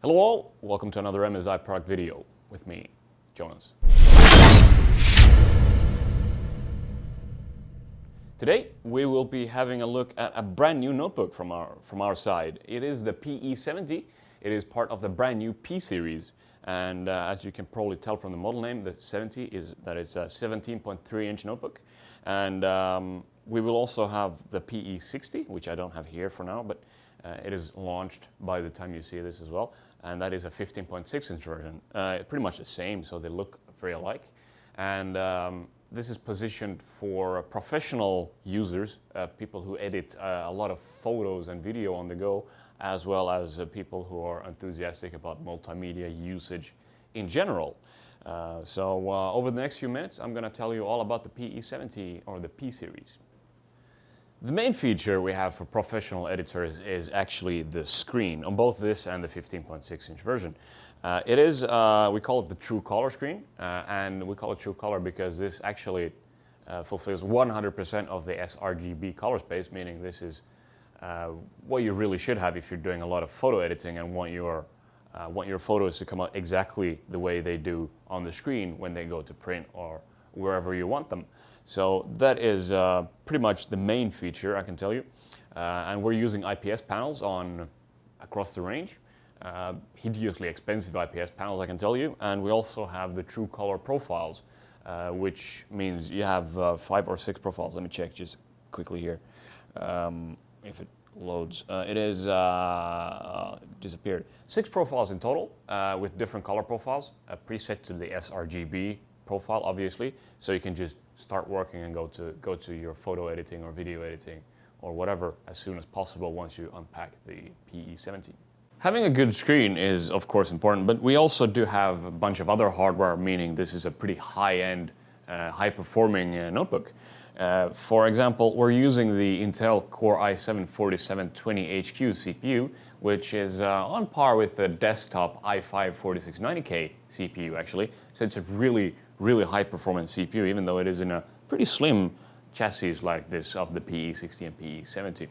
Hello all, welcome to another MSI product video with me, Jonas. Today we will be having a look at a brand new notebook from our side. It is the PE70. It is part of the brand new P series, and as you can probably tell from the model name, the 70 is a 17.3-inch notebook. And we will also have the PE60, which I don't have here for now, but it is launched by the time you see this as well, and that is a 15.6-inch version. Pretty much the same, so they look very alike. And this is positioned for professional users, people who edit a lot of photos and video on the go, as well as people who are enthusiastic about multimedia usage in general. So over the next few minutes, I'm going to tell you all about the PE70 or the P series. The main feature we have for professional editors is actually the screen on both this and the 15.6-inch version. It is, we call it the true color screen, and we call it true color because this actually fulfills 100% of the sRGB color space, meaning this is what you really should have if you're doing a lot of photo editing and want your photos to come out exactly the way they do on the screen when they go to print or wherever you want them. So that is pretty much the main feature, I can tell you. And we're using IPS panels across the range. Hideously expensive IPS panels, I can tell you. And we also have the true color profiles, which means you have 5 or 6 profiles. Let me check just quickly here if it loads. It is disappeared. 6 profiles in total with different color profiles, preset to the sRGB profile, obviously, so you can just start working and go to your photo editing or video editing or whatever as soon as possible once you unpack the PE70. Having a good screen is of course important, but we also do have a bunch of other hardware, meaning this is a pretty high-end, high-performing notebook. For example, we're using the Intel Core i7-4720HQ CPU, which is on par with the desktop i5-4690K CPU actually, so it's a really high-performance CPU, even though it is in a pretty slim chassis like this of the PE60 and PE70.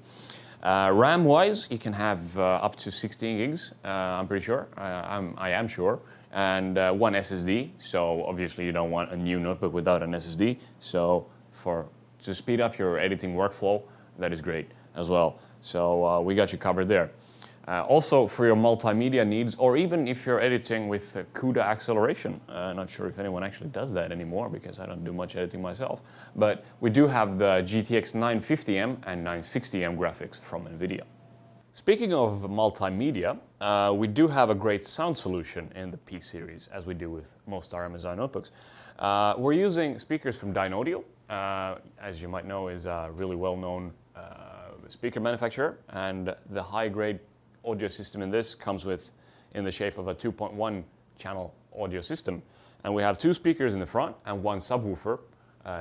RAM-wise, you can have up to 16 gigs, I'm pretty sure, I am sure, and 1 SSD, so obviously you don't want a new notebook without an SSD, so to speed up your editing workflow, that is great as well. So we got you covered there. Also for your multimedia needs, or even if you're editing with CUDA acceleration. Not sure if anyone actually does that anymore because I don't do much editing myself. But we do have the GTX 950M and 960M graphics from NVIDIA. Speaking of multimedia, we do have a great sound solution in the P series, as we do with most our MSI notebooks. We're using speakers from Dynaudio, as you might know is a really well-known speaker manufacturer, and the high-grade audio system in this comes in the shape of a 2.1 channel audio system. And we have 2 speakers in the front and 1 subwoofer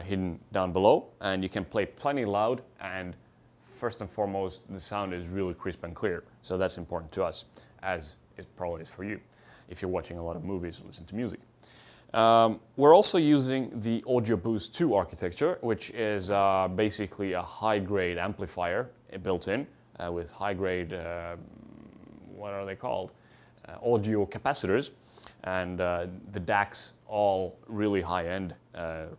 hidden down below, and you can play plenty loud, and first and foremost the sound is really crisp and clear, so that's important to us, as it probably is for you if you're watching a lot of movies or listen to music. We're also using the Audio Boost 2 architecture, which is basically a high-grade amplifier built in with high-grade what are they called? Audio capacitors, and the DACs, all really high-end,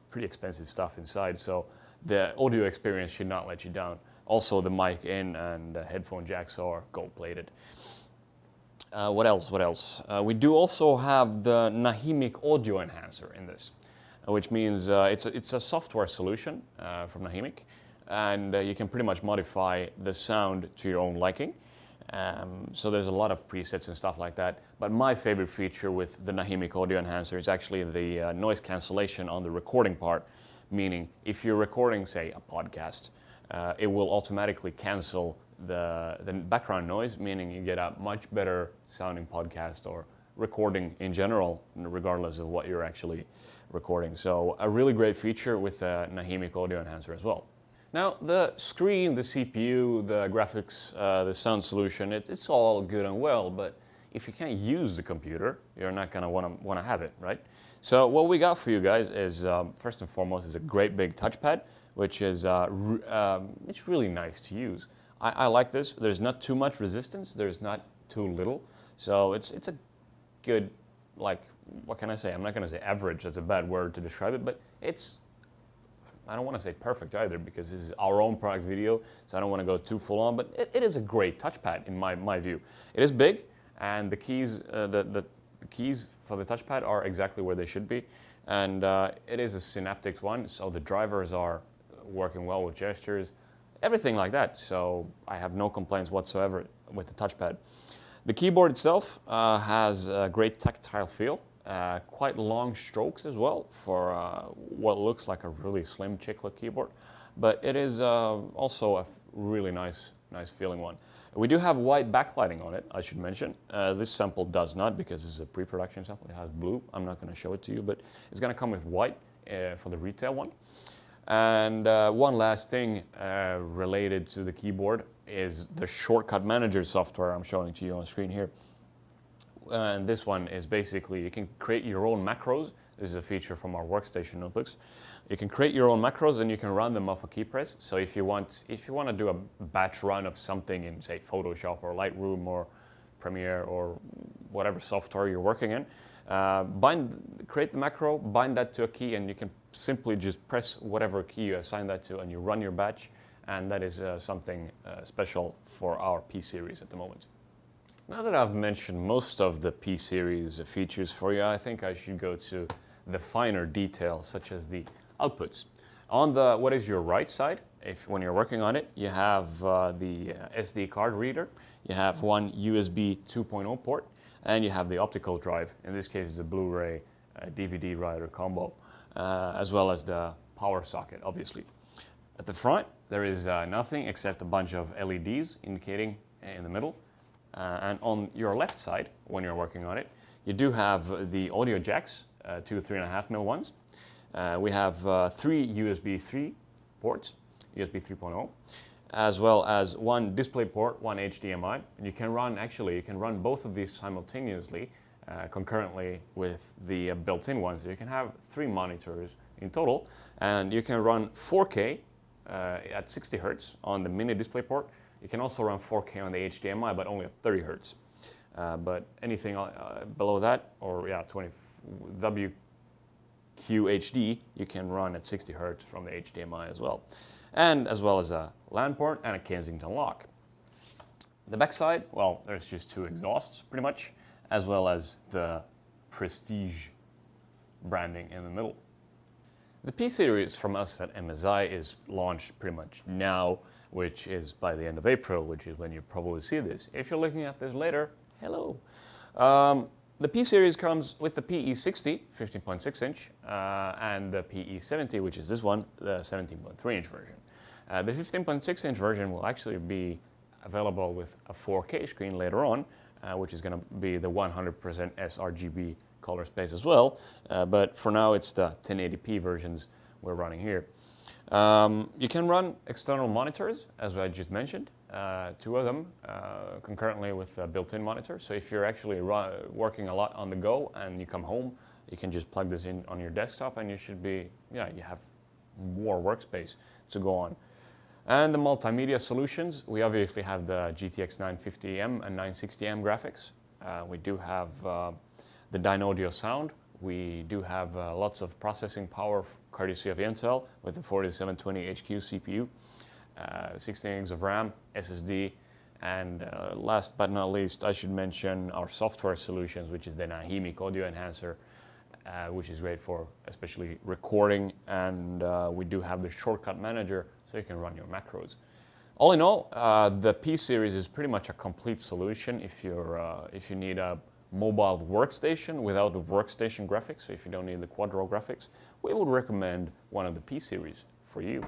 pretty expensive stuff inside, so the audio experience should not let you down. Also the mic in and headphone jacks are gold-plated. What else? We do also have the Nahimic audio enhancer in this, which means it's a software solution from Nahimic, and you can pretty much modify the sound to your own liking. So there's a lot of presets and stuff like that, but my favorite feature with the Nahimic audio enhancer is actually the noise cancellation on the recording part, meaning if you're recording, say, a podcast, it will automatically cancel the background noise, meaning you get a much better sounding podcast or recording in general, regardless of what you're actually recording. So a really great feature with the Nahimic audio enhancer as well. Now, the screen, the CPU, the graphics, the sound solution, it's all good and well, but if you can't use the computer, you're not going to want to have it, right? So what we got for you guys is, first and foremost, is a great big touchpad, which is it's really nice to use. I like this. There's not too much resistance. There's not too little. So it's a good, like, what can I say? I'm not going to say average, that's a bad word to describe it, but it's, I don't want to say perfect either, because this is our own product video, so I don't want to go too full on, but it is a great touchpad in my view. It is big, and the keys, the keys for the touchpad are exactly where they should be, and it is a synaptic one, so the drivers are working well with gestures, everything like that, so I have no complaints whatsoever with the touchpad. The keyboard itself has a great tactile feel, quite long strokes as well for what looks like a really slim chiclet keyboard, but it is also a really nice feeling one. We do have white backlighting on it, I should mention. This sample does not, because this is a pre-production sample. It has blue. I'm not going to show it to you, but it's going to come with white for the retail one. And one last thing related to the keyboard is the Shortcut Manager software I'm showing to you on screen here. And this one is basically, you can create your own macros. This is a feature from our workstation notebooks. You can create your own macros and you can run them off a key press. So if you want to do a batch run of something in, say, Photoshop or Lightroom or Premiere or whatever software you're working in, create the macro, bind that to a key, and you can simply just press whatever key you assign that to, and you run your batch. And that is something special for our P series at the moment. Now that I've mentioned most of the P series features for you, I think I should go to the finer details, such as the outputs. On the what is your right side, when you're working on it, you have the SD card reader, you have one USB 2.0 port, and you have the optical drive. In this case, it's a Blu-ray DVD writer combo, as well as the power socket, obviously. At the front, there is nothing except a bunch of LEDs indicating in the middle. And on your left side, when you're working on it, you do have the audio jacks, 2 3.5mm ones. We have 3 USB 3 ports, USB 3.0, as well as one display port, one HDMI. And you can run both of these simultaneously, concurrently with the built-in ones. So you can have 3 monitors in total, and you can run 4K at 60 Hertz on the mini display port. You can also run 4K on the HDMI, but only at 30 Hertz. But anything below that, or 20 WQHD, you can run at 60 Hertz from the HDMI as well. And as well as a LAN port and a Kensington lock. The backside, well, there's just 2 exhausts pretty much, as well as the Prestige branding in the middle. The P series from us at MSI is launched pretty much now, which is by the end of April, which is when you probably see this. If you're looking at this later, hello. The P series comes with the PE60, 15.6 inch, and the PE70, which is this one, the 17.3 inch version. The 15.6 inch version will actually be available with a 4K screen later on, which is going to be the 100% sRGB color space as well. But for now, it's the 1080p versions we're running here. You can run external monitors, as I just mentioned, 2 of them concurrently with a built-in monitor. So if you're actually working a lot on the go and you come home, you can just plug this in on your desktop and you should be, you have more workspace to go on. And the multimedia solutions, we obviously have the GTX 950M and 960M graphics. We do have the Dynaudio sound. We do have lots of processing power courtesy of Intel with the 4720HQ CPU, 16 gigs of RAM, SSD, and last but not least, I should mention our software solutions, which is the Nahimic audio enhancer, which is great for especially recording, and we do have the Shortcut Manager, so you can run your macros. All in all, the P series is pretty much a complete solution if you need a mobile workstation without the workstation graphics. So if you don't need the Quadro graphics, we would recommend one of the P series for you.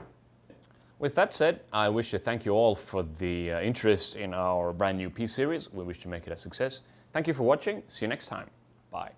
With that said, I wish to thank you all for the interest in our brand new P series. We wish to make it a success. Thank you for watching. See you next time. Bye.